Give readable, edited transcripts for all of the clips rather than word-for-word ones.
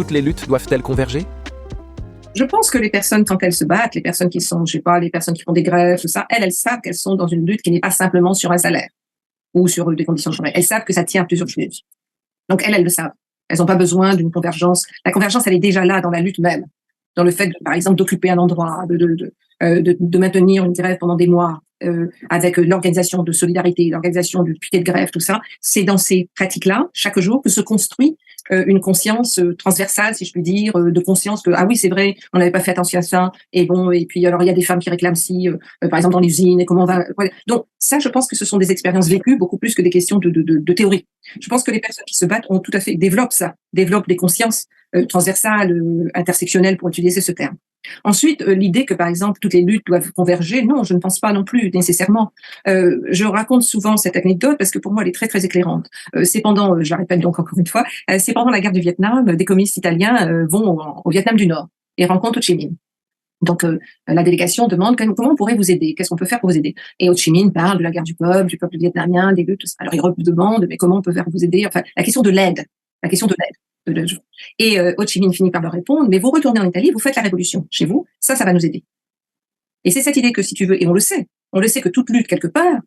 Toutes les luttes doivent-elles converger? Je pense que les personnes, quand elles se battent, les personnes qui sont, je sais pas, les personnes qui font des grèves, tout ça, elles savent qu'elles sont dans une lutte qui n'est pas simplement sur un salaire ou sur des conditions de travail. Elles savent que ça tient à plusieurs choses. Donc elles le savent. Elles n'ont pas besoin d'une convergence. La convergence, elle est déjà là dans la lutte même, dans le fait, par exemple, d'occuper un endroit, de maintenir une grève pendant des mois, avec l'organisation de solidarité, l'organisation du piquet de grève, tout ça. C'est dans ces pratiques-là, chaque jour, que se construit une conscience transversale, si je puis dire, de conscience que ah oui c'est vrai, on n'avait pas fait attention à ça. Et bon, et puis alors il y a des femmes qui réclament si, par exemple dans l'usine, et comment on va. Voilà. Donc ça, je pense que ce sont des expériences vécues beaucoup plus que des questions de théorie. Je pense que les personnes qui se battent ont tout à fait développent ça, développent des consciences transversales, intersectionnelles pour utiliser ce terme. Ensuite, l'idée que, par exemple, toutes les luttes doivent converger, non, je ne pense pas non plus nécessairement. Je raconte souvent cette anecdote parce que pour moi, elle est très, très éclairante. C'est pendant, je la répète donc encore une fois, c'est pendant la guerre du Vietnam, des communistes italiens vont au Vietnam du Nord et rencontrent Ho Chi Minh. Donc, la délégation demande comment on pourrait vous aider, qu'est-ce qu'on peut faire pour vous aider. Et Ho Chi Minh parle de la guerre du peuple vietnamien, des luttes, tout ça. Alors, il demande, mais comment on peut faire pour vous aider? Enfin, la question de l'aide, la question de l'aide. Et Ho Chi Minh finit par leur répondre, mais vous retournez en Italie, vous faites la révolution chez vous, ça va nous aider. Et c'est cette idée que si tu veux, et on le sait que toute lutte quelque part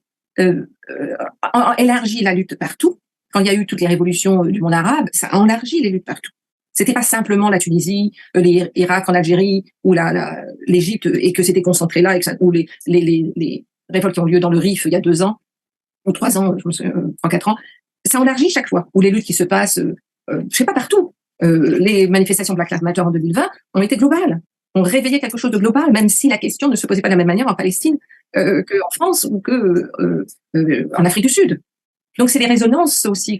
élargit la lutte partout. Quand il y a eu toutes les révolutions du monde arabe, ça a élargi les luttes partout. C'était pas simplement la Tunisie, l'Irak en Algérie ou l'Égypte et que c'était concentré là, et que ça, ou les révoltes qui ont lieu dans le Rif il y a 2 ans ou 3 ans, je me souviens, 3-4 ans. Ça élargit chaque fois. Ou les luttes qui se passent je sais pas partout. Les manifestations Black Lives Matter en 2020 ont été globales, ont réveillé quelque chose de global, même si la question ne se posait pas de la même manière en Palestine qu'en France ou en Afrique du Sud. Donc c'est les résonances aussi